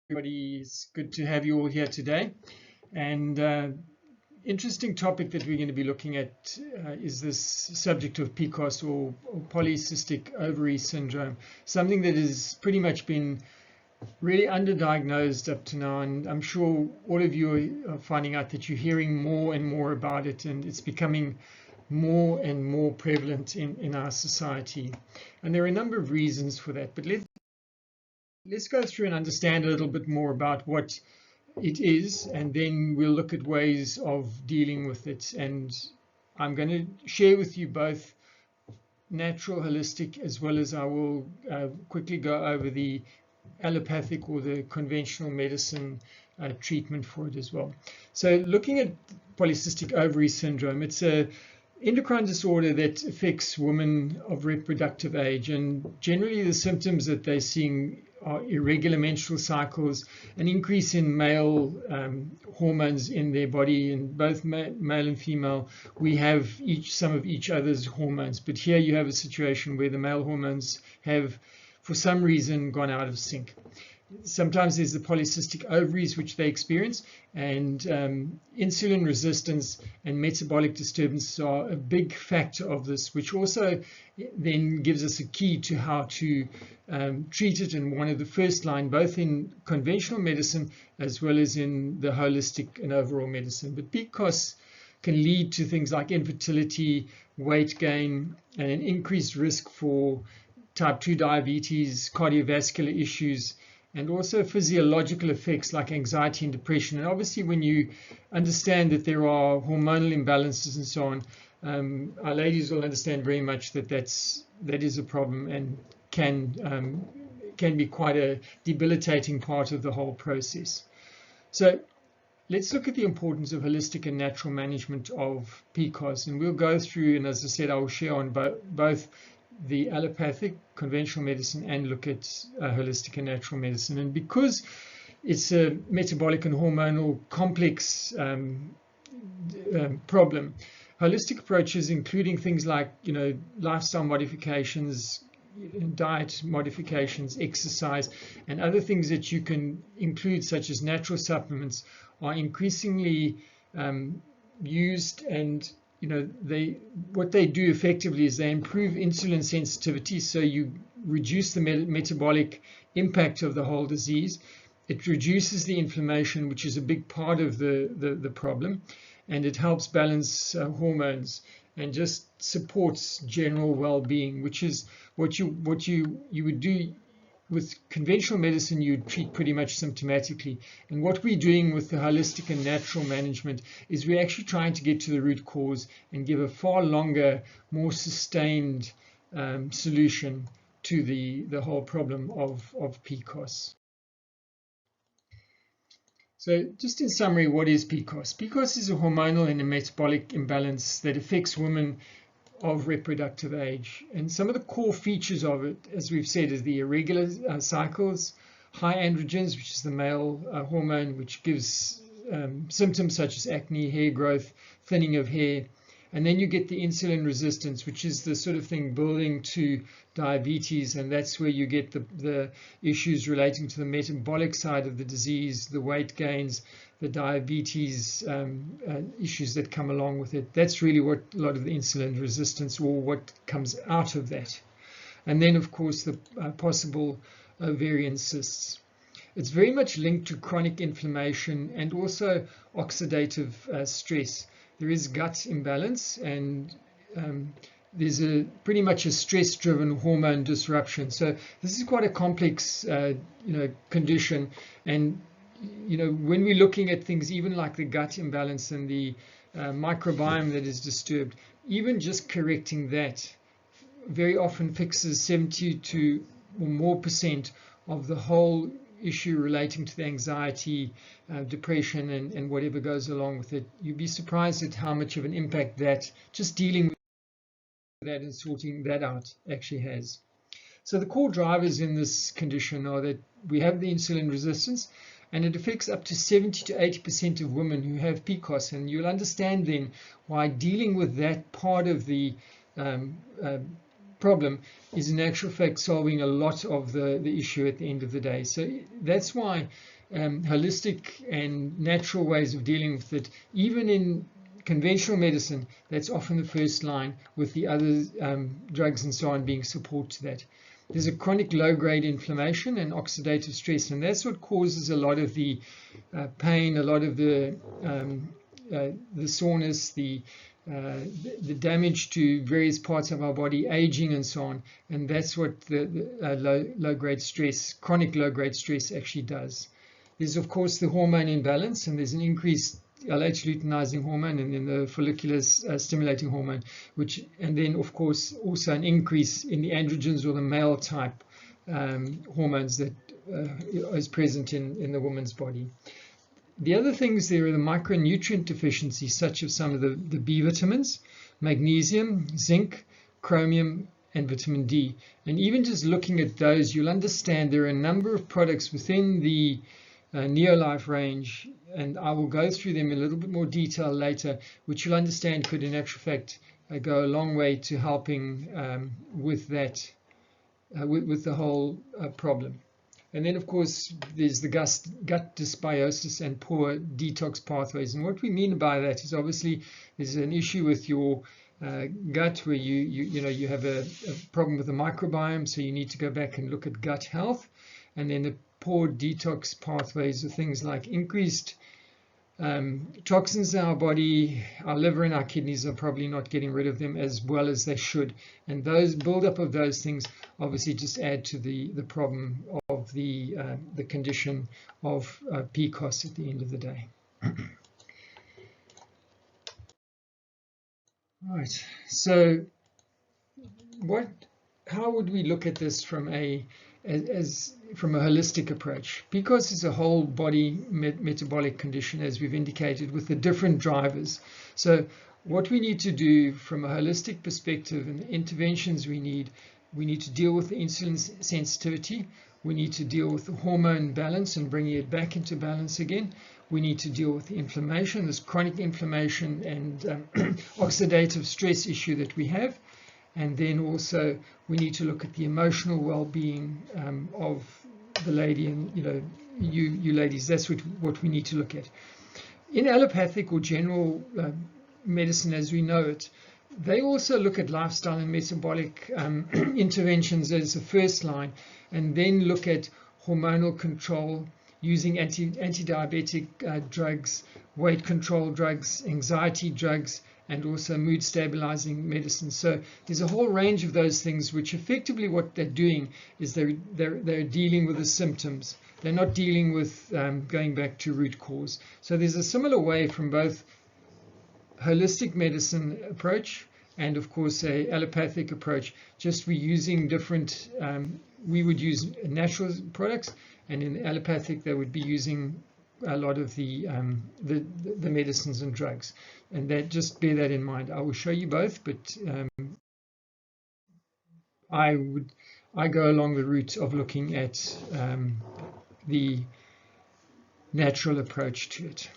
Everybody, it's good to have you all here today. And interesting topic that we're going to be looking at is this subject of PCOS or polycystic ovary syndrome, something that has pretty much been really underdiagnosed up to now. And I'm sure all of you are finding out that you're hearing more and more about it, and it's becoming more and more prevalent in our society. And there are a number of reasons for that, but let's go through and understand a little bit more about what it is, and then we'll look at ways of dealing with it. And I'm going to share with you both natural, holistic, as well as I will quickly go over the allopathic or the conventional medicine treatment for it as well. So looking at polycystic ovary syndrome, it's a endocrine disorder that affects women of reproductive age, and generally the symptoms that they're seeing are irregular menstrual cycles, an increase in male hormones in their body. In both male and female, we have some of each other's hormones, but here you have a situation where the male hormones have, for some reason, gone out of sync. Sometimes there's the polycystic ovaries which they experience, and insulin resistance and metabolic disturbances are a big factor of this, which also then gives us a key to how to treat it in one of the first line, both in conventional medicine as well as in the holistic and overall medicine. But PCOS can lead to things like infertility, weight gain, and an increased risk for type 2 diabetes, cardiovascular issues, and also physiological effects like anxiety and depression. And obviously when you understand that there are hormonal imbalances and so on, our ladies will understand very much that that is a problem and can be quite a debilitating part of the whole process. So let's look at the importance of holistic and natural management of PCOS, and we'll go through, and as I said, I will share on both the allopathic, conventional medicine, and look at holistic and natural medicine. And because it's a metabolic and hormonal complex problem, holistic approaches, including things like lifestyle modifications, diet modifications, exercise, and other things that you can include, such as natural supplements, are increasingly used. And what they do effectively is they improve insulin sensitivity, so you reduce the metabolic impact of the whole disease. It reduces the inflammation, which is a big part of the problem, and it helps balance hormones and just supports general well-being, which is what you would do with conventional medicine. You treat pretty much symptomatically, and what we're doing with the holistic and natural management is we're actually trying to get to the root cause and give a far longer, more sustained solution to the whole problem of PCOS. So just in summary, what is PCOS? PCOS is a hormonal and a metabolic imbalance that affects women of reproductive age, and some of the core features of it, as we've said, is the irregular cycles, high androgens, which is the male hormone, which gives symptoms such as acne, hair growth, thinning of hair, and then you get the insulin resistance, which is the sort of thing building to diabetes, and that's where you get the issues relating to the metabolic side of the disease, the weight gains, the diabetes issues that come along with it. That's really what a lot of the insulin resistance, or what comes out of that. And then, of course, the possible ovarian cysts. It's very much linked to chronic inflammation and also oxidative stress. There is gut imbalance, and there's pretty much a stress-driven hormone disruption. So this is quite a complex condition. And when we're looking at things even like the gut imbalance and the microbiome that is disturbed, even just correcting that very often fixes 70% or more of the whole issue relating to the anxiety, depression, and whatever goes along with it. You'd be surprised at how much of an impact that just dealing with that and sorting that out actually has. So the core drivers in this condition are that we have the insulin resistance, and it affects up to 70% to 80% of women who have PCOS, and you'll understand then why dealing with that part of the problem is in actual fact solving a lot of the issue at the end of the day. So that's why holistic and natural ways of dealing with it, even in conventional medicine, that's often the first line, with the other drugs and so on being support to that. There's a chronic low-grade inflammation and oxidative stress, and that's what causes a lot of the pain, a lot of the soreness, the damage to various parts of our body, aging and so on. And that's what the low-grade stress, chronic low-grade stress actually does. There's of course the hormone imbalance, and there's an increased LH luteinizing hormone and then the follicular stimulating hormone, and then of course also an increase in the androgens or the male type hormones that is present in the woman's body. The other things there are the micronutrient deficiencies, such as some of the B vitamins, magnesium, zinc, chromium, and vitamin D. And even just looking at those, you'll understand there are a number of products within the Neolife range, and I will go through them in a little bit more detail later, which you'll understand could in actual fact go a long way to helping with that, with the whole problem. And then of course there's the gut dysbiosis and poor detox pathways, and what we mean by that is obviously there's an issue with your gut where you have a problem with the microbiome, so you need to go back and look at gut health. And then the poor detox pathways are things like increased toxins in our body. Our liver and our kidneys are probably not getting rid of them as well as they should, and those build-up of those things obviously just add to the problem of the condition of PCOS at the end of the day. Right, so how would we look at this from a holistic approach? PCOS is a whole body metabolic condition, as we've indicated, with the different drivers. So what we need to do from a holistic perspective and the interventions we need to deal with the insulin sensitivity. We need to deal with the hormone balance and bringing it back into balance again. We need to deal with the inflammation, this chronic inflammation and oxidative stress issue that we have. And then also we need to look at the emotional well-being of the lady, and you ladies, that's what we need to look at. In allopathic or general medicine as we know it, they also look at lifestyle and metabolic interventions as the first line, and then look at hormonal control using anti-diabetic drugs, weight control drugs, anxiety drugs, and also mood stabilizing medicine. So there's a whole range of those things, which effectively what they're doing is they're dealing with the symptoms. They're not dealing with going back to root cause. So there's a similar way from both holistic medicine approach and of course a allopathic approach. Just we're using different, we would use natural products, and in allopathic they would be using a lot of the medicines and drugs, and that, just bear that in mind. I will show you both, but I go along the route of looking at the natural approach to it.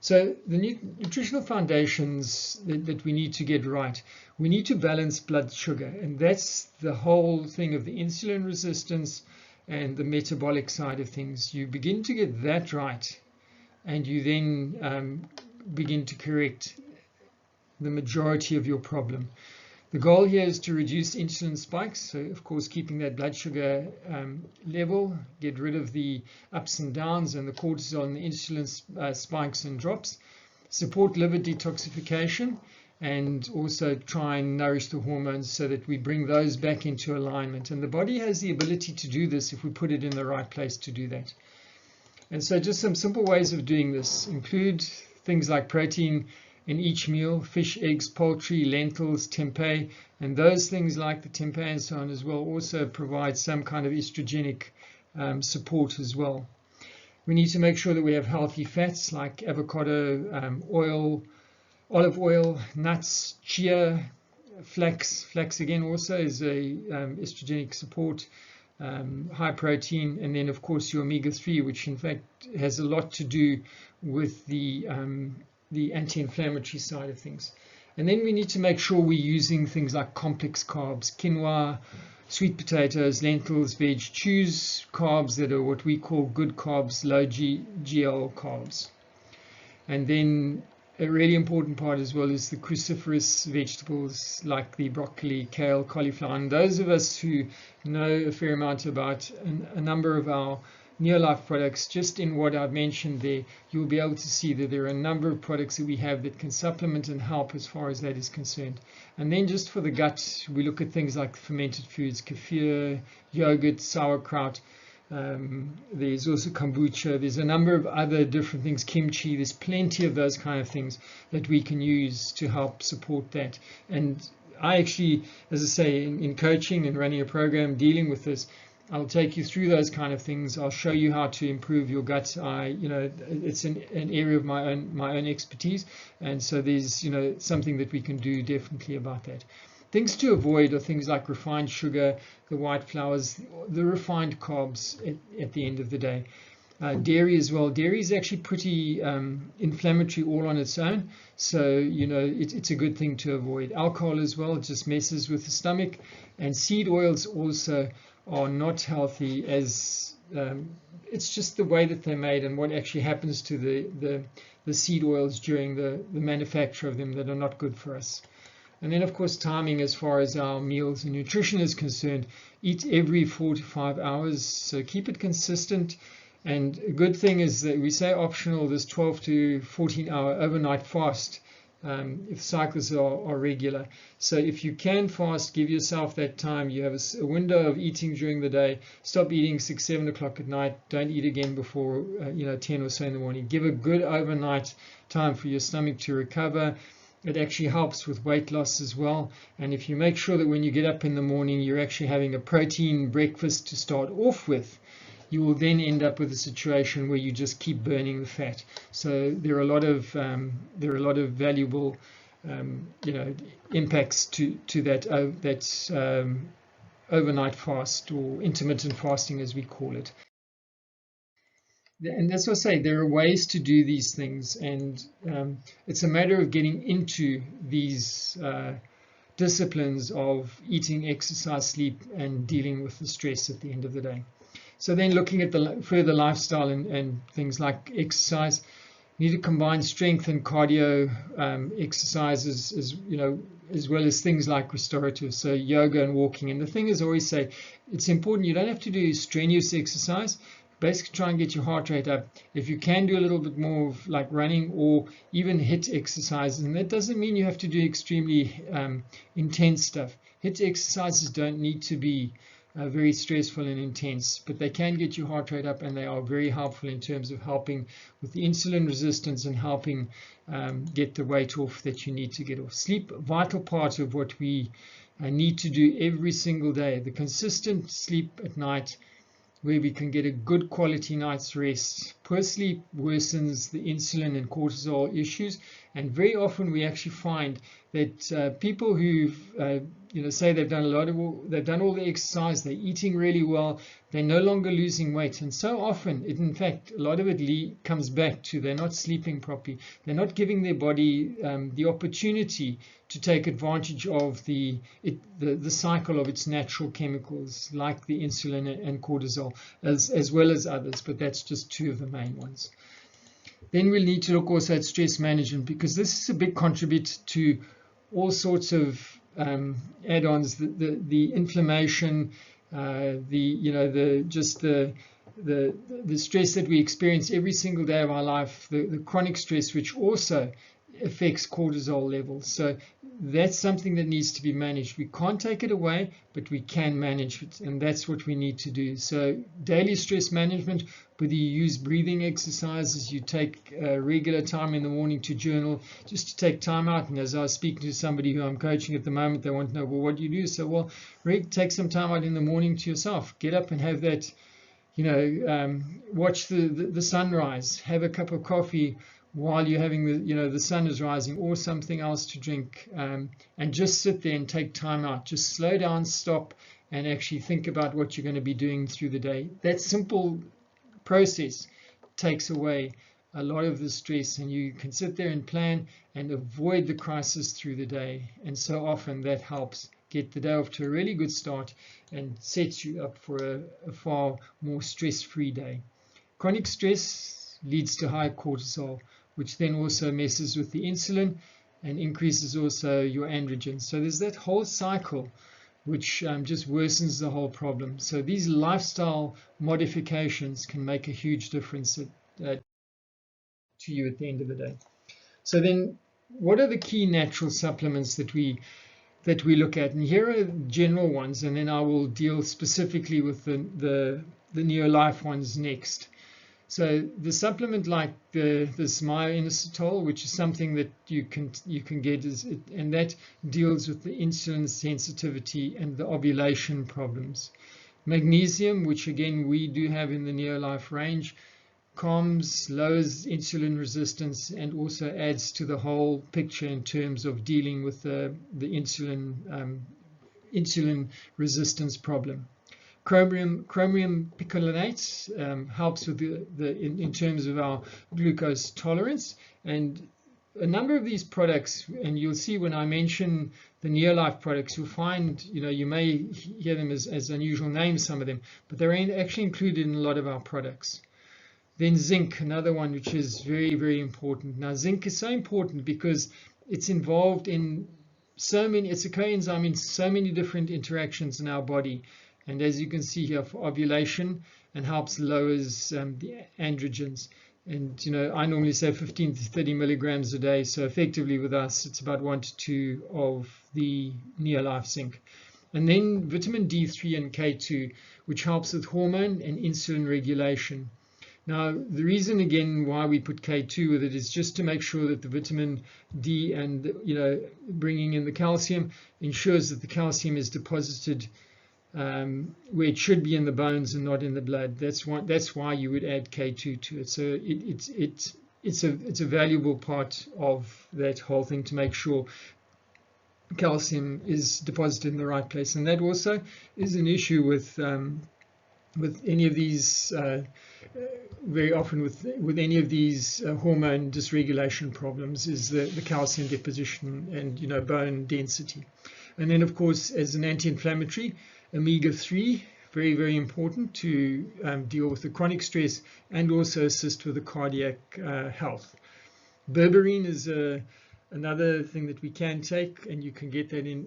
So the nutritional foundations that we need to get right, we need to balance blood sugar, and that's the whole thing of the insulin resistance and the metabolic side of things. You begin to get that right, and you then begin to correct the majority of your problem. The goal here is to reduce insulin spikes, so of course keeping that blood sugar level, get rid of the ups and downs and the cortisol and the insulin spikes and drops, support liver detoxification, and also try and nourish the hormones so that we bring those back into alignment. And the body has the ability to do this if we put it in the right place to do that. And so just some simple ways of doing this include things like protein in each meal, fish, eggs, poultry, lentils, tempeh, and those things like the tempeh and so on as well also provide some kind of estrogenic support as well. We need to make sure that we have healthy fats like avocado, oil, olive oil, nuts, chia, flax. Flax again also is a estrogenic support, high protein, and then of course your omega-3, which in fact has a lot to do with the anti-inflammatory side of things. And then we need to make sure we're using things like complex carbs, quinoa, sweet potatoes, lentils, veg. Choose carbs that are what we call good carbs, low GL carbs. And then a really important part as well is the cruciferous vegetables like the broccoli, kale, cauliflower. And those of us who know a fair amount about a number of our Neolife products, just in what I've mentioned there, you'll be able to see that there are a number of products that we have that can supplement and help as far as that is concerned. And then just for the gut, we look at things like fermented foods, kefir, yogurt, sauerkraut. There's also kombucha. There's a number of other different things, kimchi. There's plenty of those kind of things that we can use to help support that. And I actually, as I say, in coaching and running a program dealing with this, I'll take you through those kind of things. I'll show you how to improve your gut. It's an area of my own expertise, and so there's something that we can do definitely about that. Things to avoid are things like refined sugar, the white flours, the refined carbs at the end of the day. Dairy as well. Dairy is actually pretty inflammatory all on its own, so it's a good thing to avoid. Alcohol as well, it just messes with the stomach, and seed oils also are not healthy, as it's just the way that they're made and what actually happens to the seed oils during the manufacture of them that are not good for us. And then of course timing as far as our meals and nutrition is concerned. Eat every 4 to 5 hours, so keep it consistent. And a good thing is that we say optional, this 12 to 14 hour overnight fast if cycles are regular. So if you can fast, give yourself that time. You have a window of eating during the day. Stop eating 6, 7 o'clock at night. Don't eat again before 10 or so in the morning. Give a good overnight time for your stomach to recover. It actually helps with weight loss as well. And if you make sure that when you get up in the morning, you're actually having a protein breakfast to start off with, you will then end up with a situation where you just keep burning the fat. So there are a lot of valuable impacts to that overnight fast, or intermittent fasting as we call it. And that's what I say, there are ways to do these things, and it's a matter of getting into these disciplines of eating, exercise, sleep, and dealing with the stress at the end of the day. So then looking at the further lifestyle and things like exercise, you need to combine strength and cardio exercises as well as things like restorative, so yoga and walking. And the thing is, I always say, it's important, you don't have to do strenuous exercise. Basically try and get your heart rate up. If you can do a little bit more of like running or even HIIT exercises, and that doesn't mean you have to do extremely intense stuff. HIIT exercises don't need to be very stressful and intense, but they can get your heart rate up, and they are very helpful in terms of helping with the insulin resistance and helping get the weight off that you need to get off. Sleep, a vital part of what we need to do every single day. The consistent sleep at night, where we can get a good quality night's rest. Poor sleep worsens the insulin and cortisol issues, and very often we actually find that people who say they've done all the exercise, they're eating really well, they're no longer losing weight, and so often in fact a lot of it comes back to they're not sleeping properly, they're not giving their body the opportunity to take advantage of the cycle of its natural chemicals like the insulin and cortisol, as well as others, but that's just two of the main ones. Then we'll need to look also at stress management, because this is a big contributor to all sorts of add-ons, the inflammation, the stress that we experience every single day of our life, the chronic stress, which also affects cortisol levels. So that's something that needs to be managed. We can't take it away, but we can manage it, and that's what we need to do. So daily stress management, whether you use breathing exercises, you take regular time in the morning to journal, just to take time out. And as I was speaking to somebody who I'm coaching at the moment, they want to know, well, what do you do? So, well, take some time out in the morning to yourself. Get up and have that, watch the sunrise, have a cup of coffee while you're having the sun is rising, or something else to drink, and just sit there and take time out. Just slow down, stop, and actually think about what you're going to be doing through the day. That simple process takes away a lot of the stress, and you can sit there and plan and avoid the crisis through the day. And so often that helps get the day off to a really good start and sets you up for a far more stress-free day. Chronic stress leads to high cortisol, which then also messes with the insulin and increases also your androgens. So there's that whole cycle which just worsens the whole problem. So these lifestyle modifications can make a huge difference to you at the end of the day. So then, what are the key natural supplements that we look at? And here are general ones, and then I will deal specifically with the Neolife ones next. So the supplement like this myo-inositol, which is something that you can get, and that deals with the insulin sensitivity and the ovulation problems. Magnesium, which again we do have in the Neolife range, calms, lowers insulin resistance, and also adds to the whole picture in terms of dealing with the insulin resistance problem. Chromium picolinate helps with in terms of our glucose tolerance, and a number of these products, and you'll see when I mention the Neolife products, you'll find, you may hear them as unusual names, some of them, but they're actually included in a lot of our products. Then zinc, another one which is very, very important. Now, zinc is so important because it's involved in it's a coenzyme in so many different interactions in our body. And as you can see here, for ovulation, and helps lowers the androgens. And, I normally say 15 to 30 milligrams a day. So effectively with us, it's about 1 to 2 of the Neolife zinc. And then vitamin D3 and K2, which helps with hormone and insulin regulation. Now, the reason again why we put K2 with it is just to make sure that the vitamin D and, bringing in the calcium ensures that the calcium is deposited where it should be in the bones and not in the blood. That's why you would add K2 to it. So it's a valuable part of that whole thing to make sure calcium is deposited in the right place. And that also is an issue with any of these, very often with any of these hormone dysregulation problems, is the calcium deposition and bone density. And then of course, as an anti-inflammatory, omega-3, very, very important to deal with the chronic stress and also assist with the cardiac health. Berberine is another thing that we can take, and you can get that in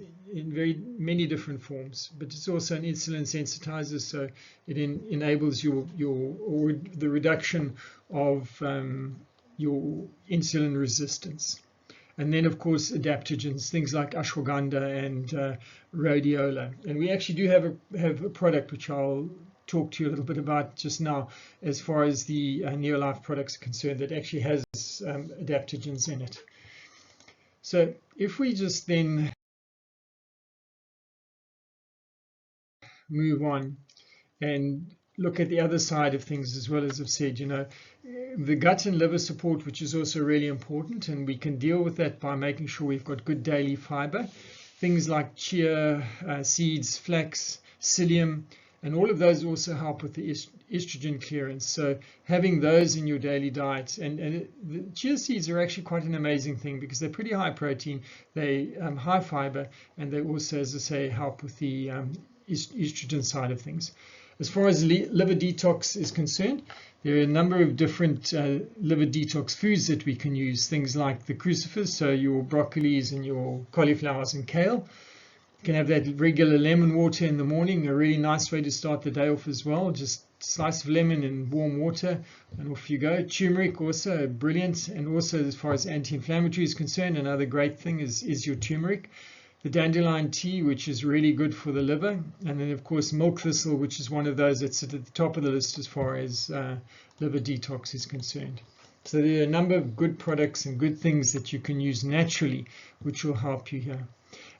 very many different forms, but it's also an insulin sensitizer, so it enables the reduction of your insulin resistance. And then, of course, adaptogens, things like ashwagandha and rhodiola. And we actually do have a product which I'll talk to you a little bit about just now, as far as the Neolife products are concerned, that actually has adaptogens in it. So if we just then move on and look at the other side of things as well, as I've said, the gut and liver support, which is also really important, and we can deal with that by making sure we've got good daily fiber. Things like chia seeds, flax, psyllium, and all of those also help with the estrogen clearance. So having those in your daily diet, and the chia seeds are actually quite an amazing thing because they're pretty high protein, they high fiber, and they also, as I say, help with the estrogen side of things. As far as liver detox is concerned, there are a number of different liver detox foods that we can use. Things like the crucifers, so your broccolis and your cauliflowers and kale. You can have that regular lemon water in the morning, a really nice way to start the day off as well. Just a slice of lemon in warm water and off you go. Turmeric also brilliant, and also as far as anti-inflammatory is concerned, another great thing is your turmeric. The dandelion tea, which is really good for the liver, and then of course milk thistle, which is one of those that's at the top of the list as far as liver detox is concerned. So there are a number of good products and good things that you can use naturally, which will help you here.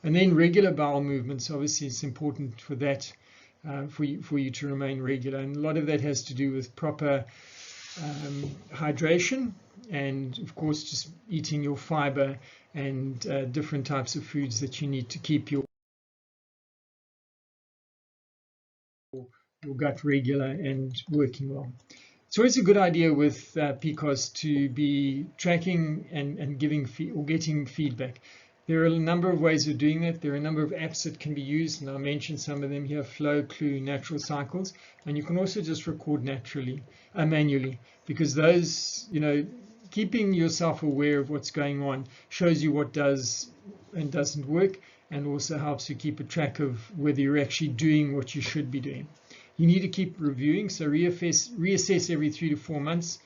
And then regular bowel movements, obviously it's important for that, for you to remain regular, and a lot of that has to do with proper hydration, and of course just eating your fiber and different types of foods that you need to keep your gut regular and working well. It's always a good idea with PCOS to be tracking and giving or getting feedback. There are a number of ways of doing that. There are a number of apps that can be used, and I mentioned some of them here: Flow, Clue, Natural Cycles, and you can also just record manually, because those, keeping yourself aware of what's going on shows you what does and doesn't work, and also helps you keep a track of whether you're actually doing what you should be doing. You need to keep reviewing, so reassess every 3 to 4 months,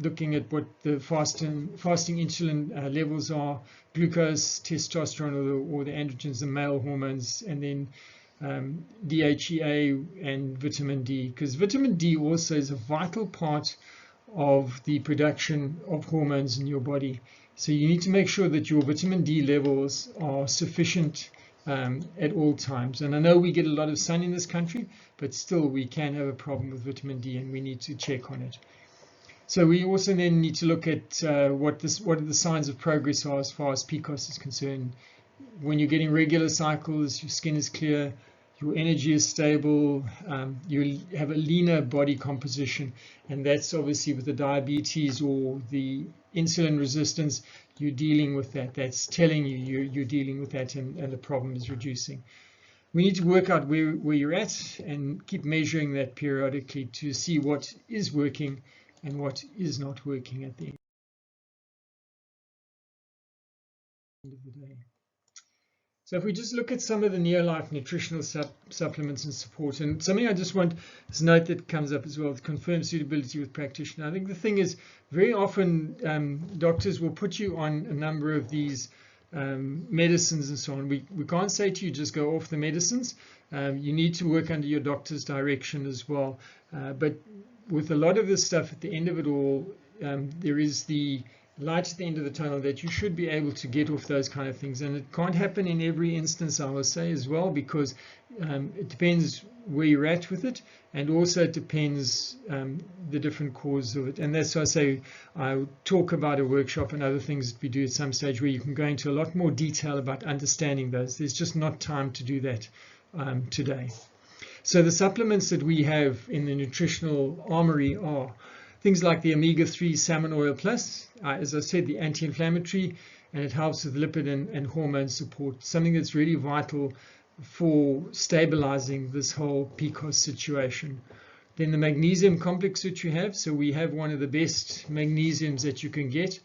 looking at what the fasting insulin levels are, glucose, testosterone, or the androgens, the male hormones, and then DHEA and vitamin D, because vitamin D also is a vital part of the production of hormones in your body. So you need to make sure that your vitamin D levels are sufficient at all times. And I know we get a lot of sun in this country, but still we can have a problem with vitamin D, and we need to check on it. So we also then need to look at what are the signs of progress are as far as PCOS is concerned. When you're getting regular cycles, your skin is clear, your energy is stable, you have a leaner body composition, and that's obviously with the diabetes or the insulin resistance, you're dealing with that. That's telling you you're dealing with that, and the problem is reducing. We need to work out where you're at and keep measuring that periodically to see what is working and what is not working at the end of the day. So if we just look at some of the Neolife nutritional supplements and support, and something I just want this note that comes up as well, confirm suitability with practitioner. I think the thing is, very often doctors will put you on a number of these medicines and so on. We can't say to you just go off the medicines. You need to work under your doctor's direction as well. But with a lot of this stuff, at the end of it all, there is the light at the end of the tunnel that you should be able to get off those kind of things. And it can't happen in every instance, I will say as well, because it depends where you're at with it, and also it depends the different causes of it. And that's why I say I talk about a workshop and other things that we do at some stage where you can go into a lot more detail about understanding those. There's just not time to do that today. So the supplements that we have in the nutritional armory are things like the omega-3 salmon oil plus, as I said, the anti-inflammatory, and it helps with lipid and hormone support, something that's really vital for stabilizing this whole PCOS situation. Then the magnesium complex that you have, so we have one of the best magnesiums that you can get.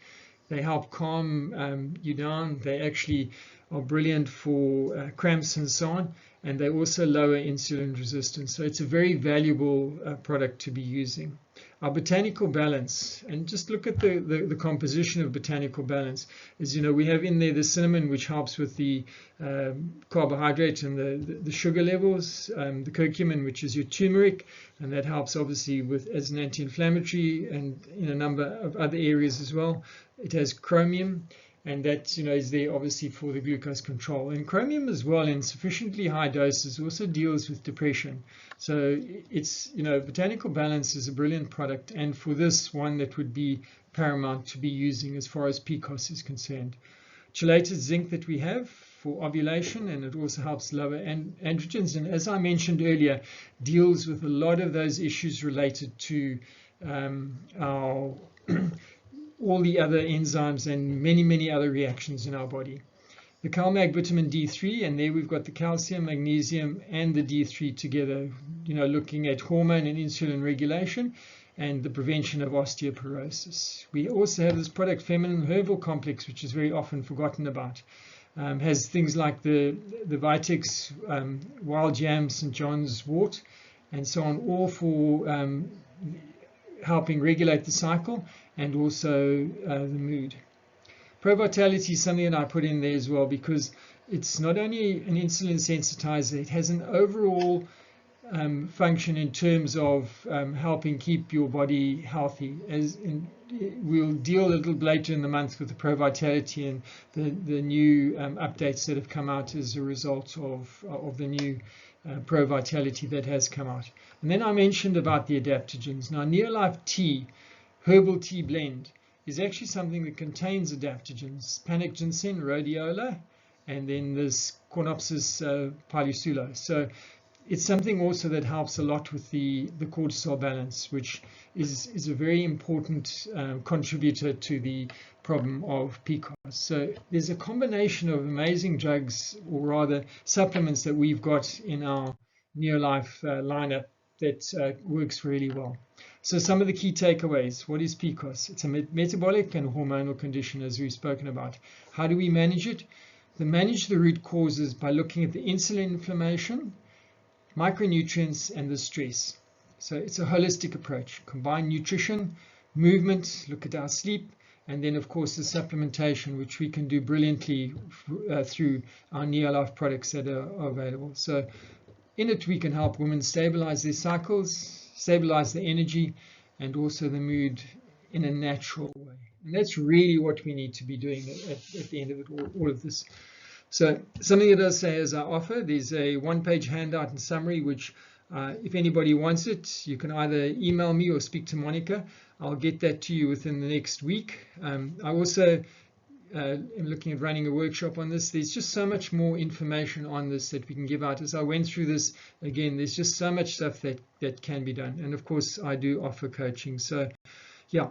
They help calm you down. They actually are brilliant for cramps and so on, and they also lower insulin resistance. So it's a very valuable product to be using. Our botanical balance, and just look at the composition of botanical balance, is, we have in there the cinnamon, which helps with the carbohydrate and the sugar levels, the curcumin, which is your turmeric, and that helps obviously with as an anti-inflammatory and in a number of other areas as well. It has chromium, and that is there obviously for the glucose control. And chromium as well in sufficiently high doses also deals with depression. So it's, botanical balance is a brilliant product, and for this one that would be paramount to be using as far as PCOS is concerned. Chelated zinc that we have for ovulation, and it also helps lower androgens, and as I mentioned earlier, deals with a lot of those issues related to our all the other enzymes and many other reactions in our body. The CalMag vitamin D3, and there we've got the calcium, magnesium, and the D3 together, looking at hormone and insulin regulation and the prevention of osteoporosis. We also have this product, Feminine Herbal Complex, which is very often forgotten about. Has things like the Vitex, Wild Jam, St. John's Wort, and so on, all for helping regulate the cycle and also the mood. ProVitality is something that I put in there as well, because it's not only an insulin sensitizer, it has an overall function in terms of helping keep your body healthy. We'll deal a little later in the month with the ProVitality and the new updates that have come out as a result of the new ProVitality that has come out. And then I mentioned about the adaptogens. Now, Neolife tea, herbal tea blend, is actually something that contains adaptogens: panic ginseng, rhodiola, and then this Cornopsis polysulo. So it's something also that helps a lot with the cortisol balance, which is a very important contributor to the problem of PCOS. So there's a combination of amazing drugs, or rather supplements, that we've got in our Neolife lineup that works really well. So some of the key takeaways: what is PCOS? It's a metabolic and hormonal condition, as we've spoken about. How do we manage it? We manage the root causes by looking at the insulin inflammation, micronutrients, and the stress. So it's a holistic approach. Combine nutrition, movement, look at our sleep, and then of course the supplementation, which we can do brilliantly through our Neolife products that are available. So in it we can help women stabilize their cycles, stabilize the energy, and also the mood in a natural way. And that's really what we need to be doing at the end of it, all of this. So something that does say as I offer, there's a one-page handout and summary, which if anybody wants it, you can either email me or speak to Monica. I'll get that to you within the next week. I also am looking at running a workshop on this. There's just so much more information on this that we can give out. As I went through this, again, there's just so much stuff that can be done. And of course, I do offer coaching. So yeah.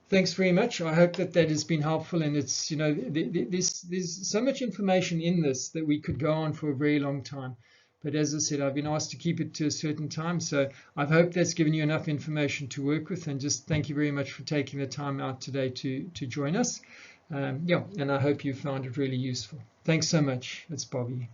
Thanks very much. I hope that has been helpful, and it's, you know, there's so much information in this that we could go on for a very long time. But as I said, I've been asked to keep it to a certain time, so I hope that's given you enough information to work with. And just thank you very much for taking the time out today to join us. Yeah, and I hope you found it really useful. Thanks so much. It's Bobby.